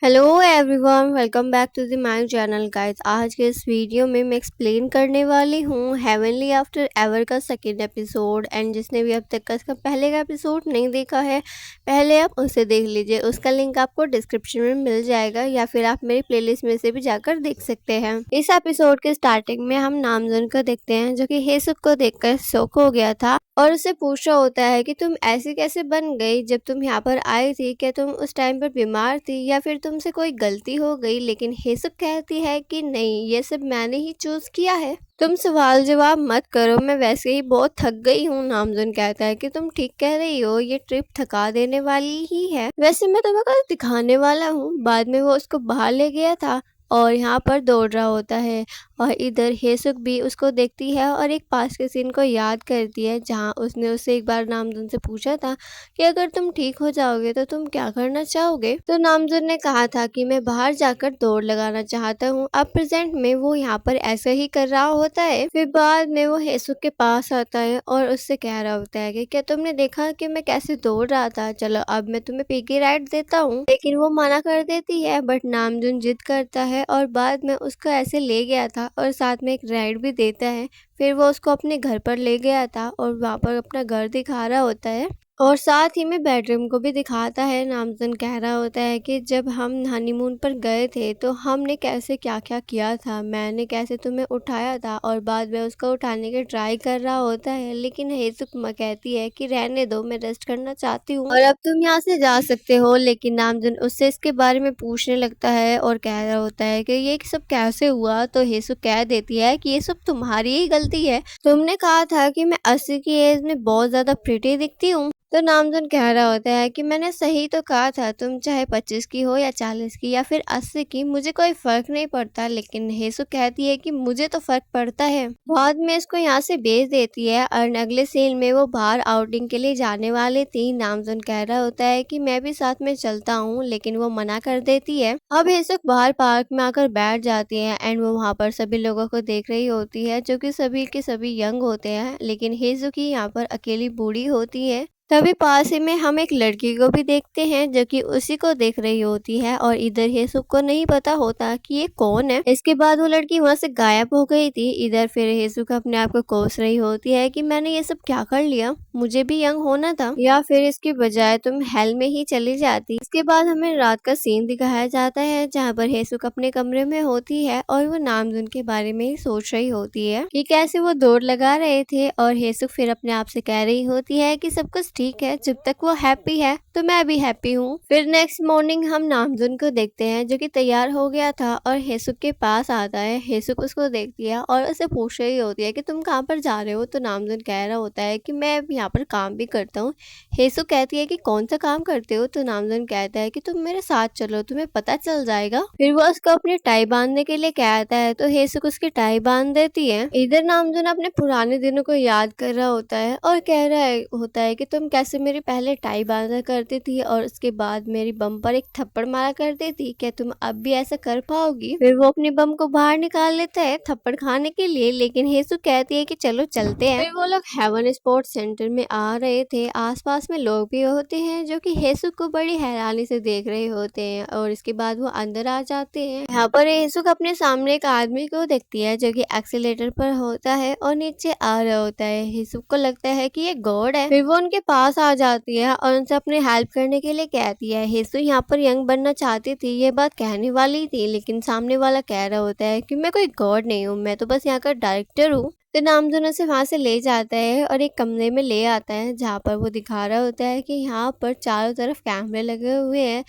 Hello everyone, welcome back to the my channel guys. आज के इस वीडियो में मैं एक्सप्लेन करने वाली हूँ हेवनली आफ्टर एवर का सेकंड एपिसोड। एंड जिसने भी अब तक का इसका पहले का एपिसोड नहीं देखा है, पहले आप उसे देख लीजिए। उसका लिंक आपको डिस्क्रिप्शन में मिल जाएगा या फिर आप मेरी प्लेलिस्ट में से भी जाकर देख सकते हैं। इस एपिसोड के स्टार्टिंग में हम नामजुन को देखते हैं जो कि हेसुक को देखकर शॉक हो गया था और उससे पूछ रहा होता है कि तुम ऐसी कैसे बन गई जब तुम यहाँ पर आई थी। क्या तुम उस टाइम पर बीमार थी या फिर तुमसे कोई गलती हो गई। लेकिन हेसुक कहती है कि नहीं, ये सब मैंने ही चूज किया है, तुम सवाल जवाब मत करो, मैं वैसे ही बहुत थक गई हूँ। नामजुन कहता है कि तुम ठीक कह रही हो, ये ट्रिप थका देने वाली ही है। वैसे मैं तुम्हें कल दिखाने वाला हूँ। बाद में वो उसको बाहर ले गया था और यहाँ पर दौड़ रहा होता है और इधर हेसुक भी उसको देखती है और एक पास के सीन को याद करती है जहाँ उसने उससे एक बार नामजुन से पूछा था कि अगर तुम ठीक हो जाओगे तो तुम क्या करना चाहोगे। तो नामजुन ने कहा था कि मैं बाहर जाकर दौड़ लगाना चाहता हूँ। अब प्रेजेंट में वो यहाँ पर ऐसा ही कर रहा होता है। फिर बाद में वो हेसुक के पास आता है और उससे कह रहा होता है कि क्या तुमने देखा कि मैं कैसे दौड़ रहा था, चलो अब मैं तुम्हें पिगी राइड देता हूँ। लेकिन वो मना कर देती है बट नामजुन जिद करता है और बाद में उसको ऐसे ले गया था और साथ में एक राइड भी देता है। फिर वो उसको अपने घर पर ले गया था और वहाँ पर अपना घर दिखा रहा होता है और साथ ही में बेडरूम को भी दिखाता है। नामजुन कह रहा होता है कि जब हम हनीमून पर गए थे तो हमने कैसे क्या क्या किया था, मैंने कैसे तुम्हें उठाया था और बाद में उसको उठाने की ट्राई कर रहा होता है। लेकिन हेसुक कहती है कि रहने दो, मैं रेस्ट करना चाहती हूँ और अब तुम यहाँ से जा सकते हो। लेकिन नामजुन उससे इसके बारे में पूछने लगता है और कह रहा होता है कि ये सब कैसे हुआ। तो हेसुक कह देती है कि ये सब तुम्हारी ही गलती है, तुमने कहा था कि मैं 80 की एज में बहुत ज्यादा प्रिटी दिखती हूँ। तो नामजुन कह रहा होता है कि मैंने सही तो कहा था, तुम चाहे 25 की हो या 40 की या फिर 80 की, मुझे कोई फर्क नहीं पड़ता। लेकिन हेसु कहती है कि मुझे तो फर्क पड़ता है। बाद में इसको यहाँ से भेज देती है और अगले सीन में वो बाहर आउटिंग के लिए जाने वाले थी। नामजुन कह रहा होता है कि मैं भी साथ में चलता हूँ, लेकिन वो मना कर देती है। अब हेसुक बाहर पार्क में आकर बैठ जाती है एंड वो वहाँ पर सभी लोगों को देख रही होती है जो कि सभी के सभी यंग होते हैं। लेकिन हेसुक ही यहाँ पर अकेली बूढ़ी होती है। तभी पास ही में हम एक लड़की को भी देखते हैं जो कि उसी को देख रही होती है और इधर हेसुक को नहीं पता होता कि ये कौन है। इसके बाद वो लड़की वहां से गायब हो गई थी। इधर फिर हेसुक अपने आप को कोस रही होती है कि मैंने ये सब क्या कर लिया, मुझे भी यंग होना था, या फिर इसके बजाय तुम हेल में ही चली जाती। इसके बाद हमें रात का सीन दिखाया जाता है जहाँ पर हेसुक अपने कमरे में होती है और वो नामजुन के बारे में ही सोच रही होती है कि कैसे वो दौड़ लगा रहे थे। और हेसुक फिर अपने आप से कह रही होती है कि सब कुछ ठीक है, जब तक वो हैप्पी है तो मैं भी हैप्पी हूँ। फिर नेक्स्ट मॉर्निंग हम नामजुन को देखते हैं जो कि तैयार हो गया था और हेसुक के पास आता है। हेसुक उसको देखती है और उसे पूछ रही होती है कि तुम कहाँ पर जा रहे हो। तो नामजुन कह रहा होता है कि मैं यहाँ पर काम भी करता हूँ। हेसुक कहती है कि कौन सा काम करते हो। तो नामजुन कहता है कि तुम मेरे साथ चलो, तुम्हें पता चल जाएगा। फिर वो उसको अपनी टाई बांधने के लिए कहता है तो हेसुक उसकी टाई बांध देती है। इधर नामजुन अपने पुराने दिनों को याद कर रहा होता है और कह रहा होता है कि तुम कैसे मेरी पहले टाई बांधा करती थी और उसके बाद मेरी बम पर एक थप्पड़ मारा करती थी, क्या तुम अब भी ऐसा कर पाओगी। फिर वो अपनी बम को बाहर निकाल लेता है थप्पड़ खाने के लिए। लेकिन हेसु कहती है कि चलो चलते हैं। फिर वो लोग हेवन स्पोर्ट्स सेंटर में आ रहे थे। आसपास में लोग भी होते हैं जो कि हेसु को बड़ी हैरानी से देख रहे होते हैं और इसके बाद वो अंदर आ जाते हैं। यहाँ पर हेसुक अपने सामने एक आदमी को देखती है जो कि एक्सीलेटर पर होता है और नीचे आ रहा होता है। हेसुक को लगता है कि ये गॉड है। फिर वो उनके पास आ जाती है और उनसे अपने हेल्प करने के लिए कहती है। हेसु यहाँ पर यंग बनना चाहती थी, ये बात कहने वाली थी, लेकिन सामने वाला कह रहा होता है कि मैं कोई गॉड नहीं हूँ, मैं तो बस यहाँ का डायरेक्टर हूँ। तो नामजुन उसे वहां से ले जाता है और एक कमरे में ले आता है जहाँ पर वो दिखा रहा होता है कि यहाँ पर चारों तरफ कैमरे लगे हुए हैं।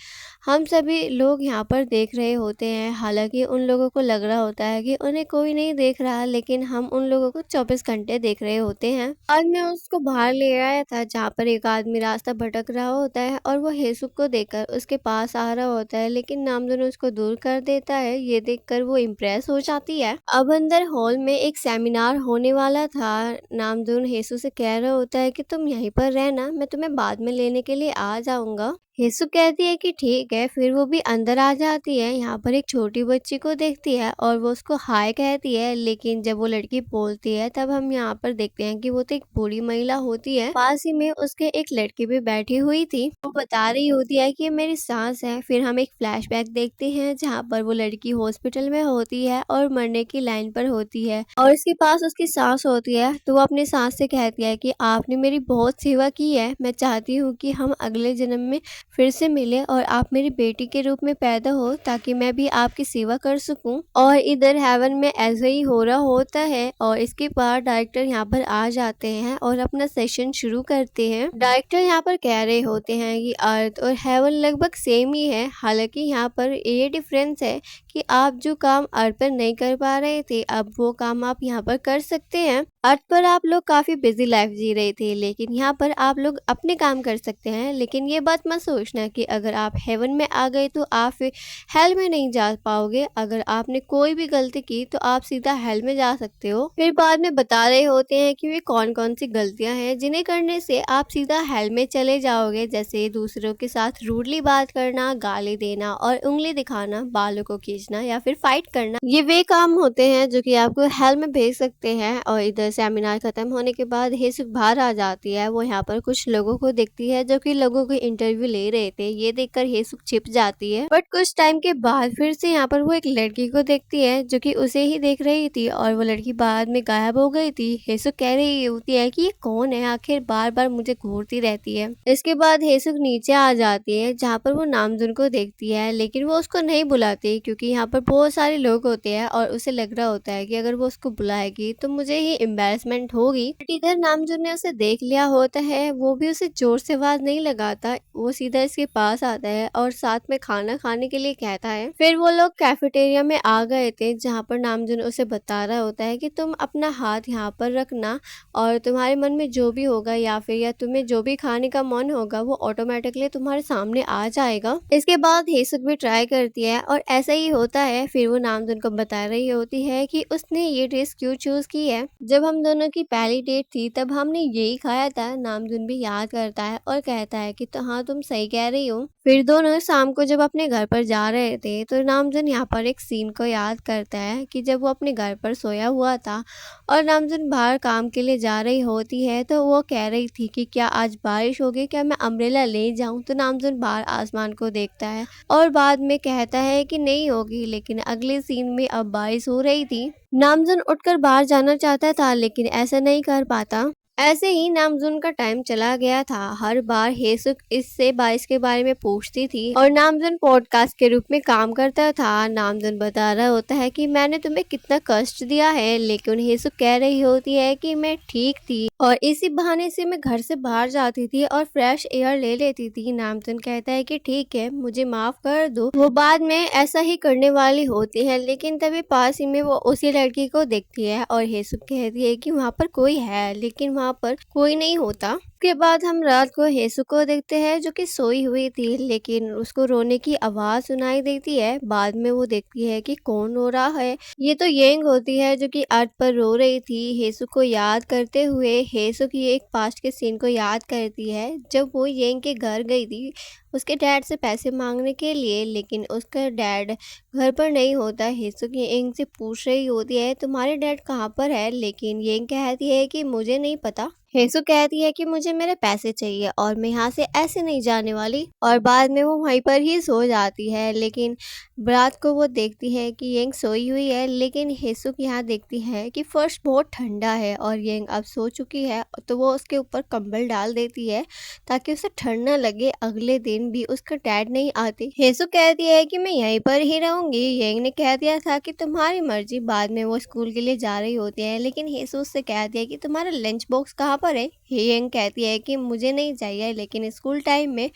हम सभी लोग यहाँ पर देख रहे होते हैं। हालांकि उन लोगों को लग रहा होता है कि उन्हें कोई नहीं देख रहा, लेकिन हम उन लोगों को 24 घंटे देख रहे होते हैं। आज मैं उसको बाहर ले आया था जहाँ पर एक आदमी रास्ता भटक रहा होता है और वो हेसुक को देखकर उसके पास आ रहा होता है, लेकिन नामजुन उसको दूर कर देता है। ये देखकर वो इम्प्रेस हो जाती है। अब अंदर हॉल में एक सेमिनार होने वाला था। नामजुन हेसु से कह रहा होता है कि तुम यहीं पर रहना, मैं तुम्हें बाद में लेने के लिए आ जाऊंगा। हेसु कहती है कि ठीक है, फिर वो भी अंदर आ जाती है। यहाँ पर एक छोटी बच्ची को देखती है और वो उसको हाय कहती है, लेकिन जब वो लड़की बोलती है तब हम यहाँ पर देखते हैं कि वो तो एक बूढ़ी महिला होती है। पास ही में उसके एक लड़की भी बैठी हुई थी, वो बता रही होती है कि ये मेरी सास है। फिर हम एक फ्लैशबैक देखते हैं जहाँ पर वो लड़की हॉस्पिटल में होती है और मरने की लाइन पर होती है और इसके पास उसकी सास होती है। तो वो अपनी सास से कहती है कि आपने मेरी बहुत सेवा की है, मैं चाहती हूँ कि हम अगले जन्म में फिर से मिले और आप मेरी बेटी के रूप में पैदा हो ताकि मैं भी आपकी सेवा कर सकूं। और इधर हेवन में ऐसा ही हो रहा होता है और इसके बाद डायरेक्टर यहाँ पर आ जाते हैं और अपना सेशन शुरू करते हैं। डायरेक्टर यहाँ पर कह रहे होते हैं कि अर्थ और हेवन लगभग सेम ही है, हालांकि यहाँ पर ये डिफरेंस है कि आप जो काम अर्थ पर नहीं कर पा रहे थे, अब वो काम आप यहाँ पर कर सकते हैं। अर्थ पर आप लोग काफी बिजी लाइफ जी रहे थे, लेकिन यहाँ पर आप लोग अपने काम कर सकते हैं। लेकिन ये बात मत सोचना कि अगर आप हेवन में आ गए तो आप फिर हेल में नहीं जा पाओगे। अगर आपने कोई भी गलती की तो आप सीधा हेल में जा सकते हो। फिर बाद में बता रहे होते हैं कि वे कौन कौन सी गलतियां हैं जिन्हें करने से आप सीधा हेल में चले जाओगे, जैसे दूसरों के साथ रूडली बात करना, गाली देना और उंगली दिखाना, बालों को खींचना या फिर फाइट करना। ये वे काम होते हैं जो कि आपको हेल में भेज सकते हैं। और इधर सेमिनार खत्म होने के बाद हेसुक बाहर आ जाती है। वो यहाँ पर कुछ लोगों को देखती है जो कि लोगों के इंटरव्यू ले रहे थे। ये देखकर हेसुक छिप जाती है, बट कुछ टाइम के बाद फिर से यहाँ पर वो एक लड़की को देखती है जो कि उसे ही देख रही थी और वो लड़की बाद में गायब हो गई थी। हेसुक कह रही होती है कि ये कौन है, आखिर बार बार मुझे घूरती रहती है। इसके बाद हेसुक नीचे आ जाती है जहाँ पर वो नामजुन को देखती है, लेकिन वो उसको नहीं बुलाती क्योंकि यहाँ पर बहुत सारे लोग होते हैं और उसे लग रहा होता है कि अगर वो उसको बुलाएगी तो मुझे ही एम्बेरसमेंट होगी। बट इधर नामजुन ने उसे देख लिया होता है, वो भी उसे जोर से आवाज नहीं लगाता, वो सीधा इसके पास आता है और साथ में खाना खाने के लिए कहता है। फिर वो लोग कैफेटेरिया में आ गए थे जहाँ पर नामजुन उसे बता रहा होता है कि तुम अपना हाथ यहाँ पर रखना और तुम्हारे मन में जो भी होगा या फिर या तुम्हें जो भी खाने का मन होगा वो ऑटोमेटिकली तुम्हारे सामने आ जाएगा। इसके बाद हेसुक भी ट्राई करती है और ऐसा ही होता है। फिर वो नामजुन को बता रही होती है कि उसने ये ड्रेस क्यों चूज की है। जब हम दोनों की पहली डेट थी तब हमने यही खाया था। नामजुन भी याद करता है और कहता है कि तो हाँ, तुम सही कह रही हो। फिर दोनों शाम को जब अपने घर पर जा रहे थे तो नामजुन यहाँ पर एक सीन को याद करता है कि जब वो अपने घर पर सोया हुआ था और नामजुन बाहर काम के लिए जा रही होती है तो वो कह रही थी कि क्या आज बारिश होगी, क्या मैं अम्ब्रेला ले जाऊं। तो नामजुन बाहर आसमान को देखता है और बाद में कहता है कि नहीं होगी, लेकिन अगले सीन में अब बारिश हो रही थी। नामजुन उठकर बाहर जाना चाहता था लेकिन ऐसा नहीं कर पाता। ऐसे ही नामजुन का टाइम चला गया था। हर बार हेसुक इससे बारिश के बारे में पूछती थी और नामजुन पॉडकास्ट के रूप में काम करता था। नामजुन बता रहा होता है कि मैंने तुम्हें कितना कष्ट दिया है, लेकिन हेसुक कह रही होती है कि मैं ठीक थी और इसी बहाने से मैं घर से बाहर जाती थी और फ्रेश एयर ले लेती थी। नामजुन कहता है कि ठीक है, मुझे माफ कर दो। वो बाद में ऐसा ही करने वाली होती है, लेकिन तभी पास ही में वो उसी लड़की को देखती है और हेसुक कहती है कि वहाँ पर कोई है, लेकिन वहाँ पर कोई नहीं होता। उसके बाद हम रात को हेसु को देखते हैं जो कि सोई हुई थी, लेकिन उसको रोने की आवाज सुनाई देती है। बाद में वो देखती है कि कौन रो रहा है। ये तो येंग होती है जो कि अर्थ पर रो रही थी। हेसु को याद करते हुए हेसु की एक पास्ट के सीन को याद करती है जब वो येंग के घर गई थी उसके डैड से पैसे मांगने के लिए, लेकिन उसका डैड घर पर नहीं होता। हेसुक येंग से पूछ रही होती है तुम्हारे डैड कहाँ पर है, लेकिन येंग कहती है कि मुझे नहीं पता। हेसु कहती है कि मुझे मेरे पैसे चाहिए और मैं यहाँ से ऐसे नहीं जाने वाली, और बाद में वो वहीं पर ही सो जाती है। लेकिन रात को वो देखती है कि येंग सोई हुई है, लेकिन हेसुक यहाँ देखती है कि फर्श बहुत ठंडा है और येंग अब सो चुकी है, तो वो उसके ऊपर कंबल डाल देती है ताकि उसे ठंड न लगे। अगले दिन भी उसका डैड नहीं आते। हेसुक कहती है कि मैं यहीं पर ही रहूंगी, येंग ने कह दिया था कि तुम्हारी मर्जी। बाद में वो स्कूल के लिए जा रही होती है, लेकिन हेसु उससे कहती है कि तुम्हारा लंच बॉक्स कहाँ पर है। येंग कहती है कि मुझे नहीं चाहिए, लेकिन स्कूल टाइम में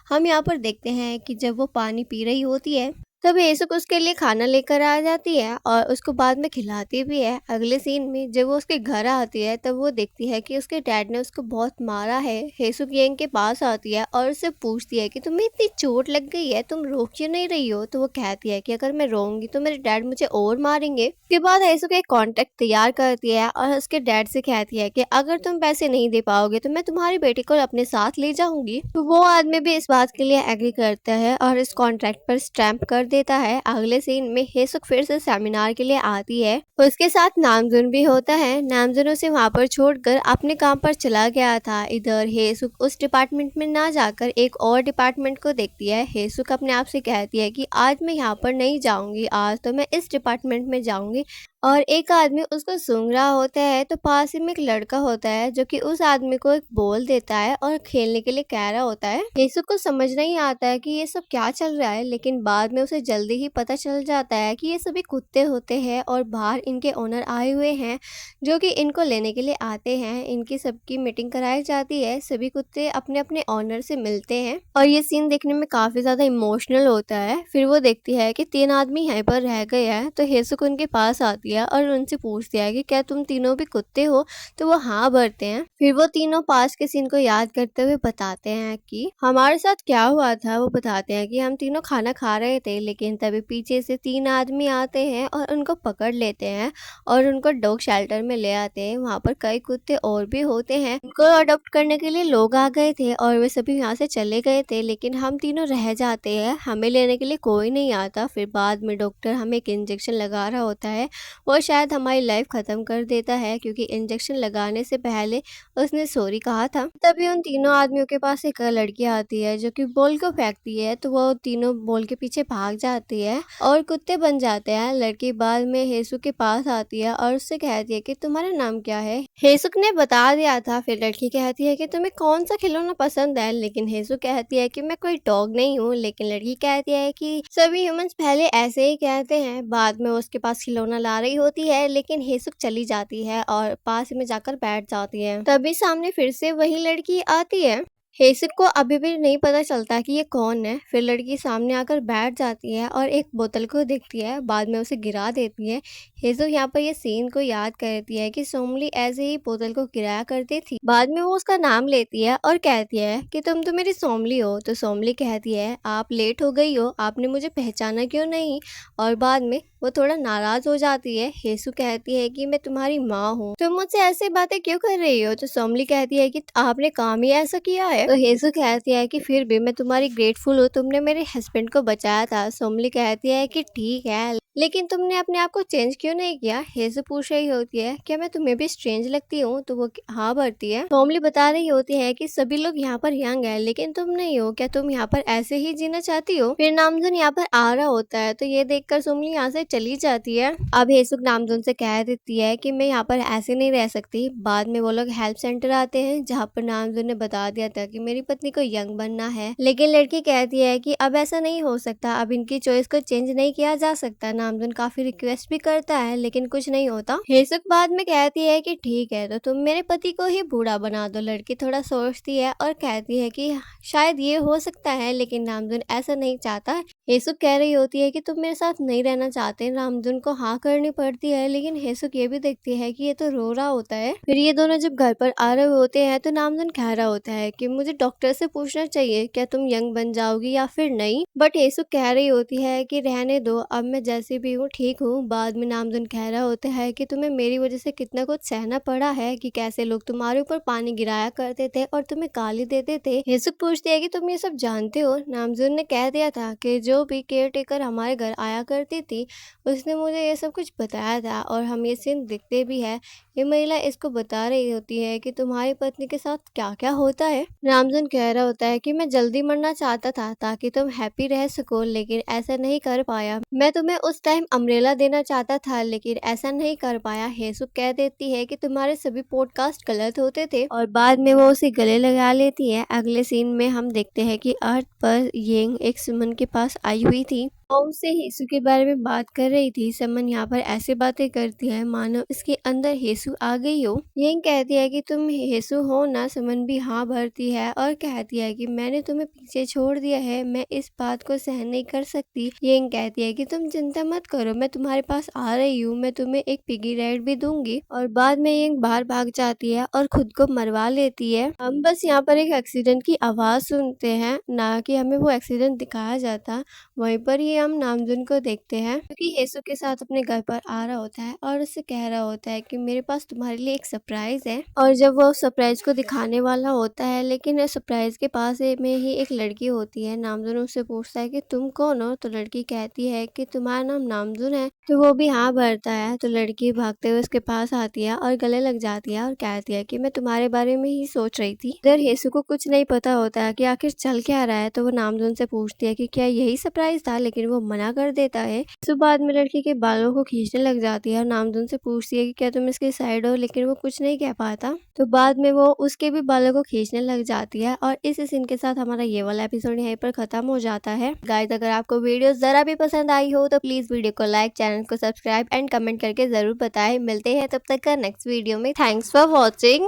हम यहाँ पर देखते हैं कि जब वो पानी पी रही होती है तब हेसुक उसके लिए खाना लेकर आ जाती है और उसको बाद में खिलाती भी है। अगले सीन में जब वो उसके घर आती है तब वो देखती है कि उसके डैड ने उसको बहुत मारा है। हेसुक येंग के पास आती है और उससे पूछती है कि तुम्हें इतनी चोट लग गई है, तुम रो क्यों नहीं रही हो? तो वो कहती है कि अगर मैं रोऊंगी तो मेरे डैड मुझे और मारेंगे। उसके बाद हेसुक एक कॉन्ट्रैक्ट तैयार करती है और उसके डैड से कहती है कि अगर तुम पैसे नहीं दे पाओगे तो मैं तुम्हारी बेटी को अपने साथ ले जाऊंगी। तो वो आदमी भी इस बात के लिए एग्री करता है और इस कॉन्ट्रैक्ट पर स्टैंप कर देता है। अगले सीन में हेसुक फिर से सेमिनार के लिए आती है। उसके साथ नामजुन भी होता है। नामजुन उसे वहाँ पर छोड़कर अपने काम पर चला गया था। इधर हेसुक उस डिपार्टमेंट में ना जाकर एक और डिपार्टमेंट को देखती है। हेसुक अपने आप से कहती है कि आज मैं यहाँ पर नहीं जाऊंगी, आज तो मैं इस डिपार्टमेंट में जाऊंगी। और एक आदमी उसको सूंघ रहा होता है तो पास ही में एक लड़का होता है जो कि उस आदमी को एक बॉल देता है और खेलने के लिए कह रहा होता है। हेसुक को समझ नहीं आता है कि ये सब क्या चल रहा है, लेकिन बाद में उसे जल्दी ही पता चल जाता है कि ये सभी कुत्ते होते हैं और बाहर इनके ओनर आए हुए हैं जो कि इनको लेने के लिए आते हैं। इनकी सबकी मीटिंग कराई जाती है, सभी कुत्ते अपने अपने ओनर से मिलते हैं और ये सीन देखने में काफी ज्यादा इमोशनल होता है। फिर वो देखती है कि 3 आदमी यहीं पर रह गए हैं तो हेसुक उनके पास आती है और उनसे पूछती है कि क्या तुम तीनों भी कुत्ते हो? तो वो हाँ भरते हैं। फिर वो तीनों पास के सीन को याद करते हुए बताते हैं कि हमारे साथ क्या हुआ था। वो बताते हैं कि हम तीनों खाना खा रहे थे, लेकिन तभी पीछे से 3 आदमी आते हैं और उनको पकड़ लेते हैं और उनको डॉग शेल्टर में ले आते हैं। वहाँ पर कई कुत्ते और भी होते हैं, उनको अडॉप्ट करने के लिए लोग आ गए थे और वे सभी यहाँ से चले गए थे, लेकिन हम तीनों रह जाते हैं, हमें लेने के लिए कोई नहीं आता। फिर बाद में डॉक्टर हमें एक इंजेक्शन लगा रहा होता है, वो शायद हमारी लाइफ खत्म कर देता है क्योंकि इंजेक्शन लगाने से पहले उसने सॉरी कहा था। तभी उन तीनों आदमियों के पास एक लड़की आती है जो कि बॉल को फेंकती है, तो वो तीनों बॉल के पीछे भाग जाती है और कुत्ते बन जाते हैं। लड़की बाद में हेसुक के पास आती है और उससे कहती है कि तुम्हारा नाम क्या है? हेसुक ने बता दिया था। फिर लड़की कहती है कि तुम्हें कौन सा खिलौना पसंद है, लेकिन हेसुक कहती है कि मैं कोई डॉग नहीं हूँ। लेकिन लड़की कहती है कि सभी ह्यूमंस पहले ऐसे ही कहते हैं। बाद में उसके पास खिलौना ला रही होती है, लेकिन हेसुक चली जाती है और पास में जाकर बैठ जाती है। तभी सामने फिर से वही लड़की आती है। हेसुक को अभी भी नहीं पता चलता कि ये कौन है। फिर लड़की सामने आकर बैठ जाती है और एक बोतल को देखती है, बाद में उसे गिरा देती है। हेसुक यहाँ पर ये सीन को याद करती है कि सोमली ऐसे ही बोतल को गिराया करती थी। बाद में वो उसका नाम लेती है और कहती है कि तुम तो मेरी सोमली हो। तो सोमली कहती है आप लेट हो गई हो, आपने मुझे पहचाना क्यों नहीं? और बाद में वो थोड़ा नाराज हो जाती है। हेसुक कहती है कि मैं तुम्हारी माँ हूँ, तुम मुझसे ऐसी बातें क्यों कर रही हो? तो सोमली कहती है कि आपने काम ही ऐसा किया है। तो हेसुक कहती है कि फिर भी मैं तुम्हारी ग्रेटफुल हूँ, तुमने मेरे हस्बैंड को बचाया था। सोमली कहती है कि ठीक है, लेकिन तुमने अपने आप को चेंज क्यों नहीं किया? हेसुक पूछ रही होती है क्या मैं तुम्हें भी स्ट्रेंज लगती हूँ? तो वो हाँ भरती है। सोमली बता रही होती है कि सभी लोग यहाँ पर यंग है, लेकिन तुम नहीं हो, क्या तुम यहाँ पर ऐसे ही जीना चाहती हो? फिर नामजुन यहाँ पर आ रहा होता है, तो ये देखकर सोमली यहाँ से चली जाती है। अब हेसुक नामजुन से कह देती है कि मैं यहाँ पर ऐसे नहीं रह सकती। बाद में वो लोग हेल्प सेंटर आते हैं जहाँ पर नामजुन ने बता दिया था कि मेरी पत्नी को यंग बनना है, लेकिन लड़की कहती है कि अब ऐसा नहीं हो सकता, अब इनकी चॉइस को चेंज नहीं किया जा सकता। नामजुन काफी रिक्वेस्ट भी करता है, लेकिन कुछ नहीं होता। हेसुक बाद में कहती है कि ठीक है, तो तुम मेरे पति को ही बूढ़ा बना दो। लड़की थोड़ा सोचती है और कहती है कि शायद ये हो सकता है, लेकिन नामजुन ऐसा नहीं चाहता। हेसुक कह रही होती है कि तुम मेरे साथ नहीं रहना चाहते। नामजुन को हाँ करनी पड़ती है, लेकिन हेसुक ये भी देखती है कि ये तो रो रहा होता है। फिर ये दोनों जब घर पर आ रहे होते हैं तो नामजुन कह रहा होता है कि मुझे डॉक्टर से पूछना चाहिए क्या तुम यंग बन जाओगी या फिर नहीं। बट हेसुक कह रही होती है कि रहने दो, अब मैं जैसे भी हूँ ठीक हूँ। बाद में नामजुन कह रहा होता है कि तुम्हें मेरी वजह से कितना कुछ सहना पड़ा है, कि कैसे लोग तुम्हारे ऊपर पानी गिराया करते थे और तुम्हें गाली देते थे। हेसुक पूछती है कि तुम ये सब जानते हो? नामजुन ने कह दिया था कि जो भी केयर टेकर हमारे घर आया करती थी उसने मुझे ये सब कुछ बताया था और हम ये सीन देखते भी है। ये महिला इसको बता रही होती है कि तुम्हारी पत्नी के साथ क्या क्या होता है। नामजुन कह रहा होता है कि मैं जल्दी मरना चाहता था ताकि तुम हैप्पी रह सको, लेकिन ऐसा नहीं कर पाया। मैं तुम्हें उस टाइम अम्ब्रेला देना चाहता था, लेकिन ऐसा नहीं कर पाया। हेसुक कह देती है कि तुम्हारे सभी पॉडकास्ट गलत होते थे और बाद में वो उसे गले लगा लेती है। अगले सीन में हम देखते हैं कि अर्थ पर येंग एक सुमन के पास आई हुई थी। और उससे हेसू के बारे में बात कर रही थी। समन यहाँ पर ऐसे बातें करती है मानो इसके अंदर हेसू आ गई हो। यिंग कहती है कि तुम हेसू हो ना। समन भी हाँ भरती है और कहती है कि मैंने तुम्हें पीछे छोड़ दिया है, मैं इस बात को सहन नहीं कर सकती। यिंग कहती है कि तुम चिंता मत करो, मैं तुम्हारे पास आ रही हूँ, मैं तुम्हें एक पिगी राइड भी दूंगी। और बाद में यिंग बाहर भाग जाती है और खुद को मरवा लेती है। हम बस यहाँ पर एक एक्सीडेंट की आवाज सुनते हैं, ना कि हमें वो एक्सीडेंट दिखाया जाता। वहीं पर ही हम नामजुन को देखते हैं क्योंकि हेसू के साथ अपने घर पर आ रहा होता है और उससे कह रहा होता है कि मेरे पास तुम्हारे लिए एक सरप्राइज है। और जब वो सरप्राइज को दिखाने वाला होता है, लेकिन सरप्राइज के पास में ही एक लड़की होती है। नामजुन उससे पूछता है कि तुम कौन हो, तो लड़की कहती है कि तुम्हारा नाम नामजुन है। तो वो भी हाँ भरता है। तो लड़की भागते हुए उसके पास आती है और गले लग जाती है और कहती है कि मैं तुम्हारे बारे में ही सोच रही थी। इधर हेसू को कुछ नहीं पता होता है कि आखिर चल क्या रहा है। तो वो नामजुन से पूछती है कि क्या यही सरप्राइज था, लेकिन वो मना कर देता है। तो बाद में लड़की के बालों को खींचने लग जाती है और नामजुन से पूछती है कि क्या तुम इसकी साइड हो, लेकिन वो कुछ नहीं कह पाता। तो बाद में वो उसके भी बालों को खींचने लग जाती है और इस सीन के साथ हमारा ये वाला एपिसोड यहीं पर खत्म हो जाता है। गाइस, अगर आपको वीडियो जरा भी पसंद आई हो तो प्लीज वीडियो को लाइक, चैनल को सब्सक्राइब एंड कमेंट करके जरूर बताएं। मिलते हैं तब तक का नेक्स्ट वीडियो में। Thanks for watching.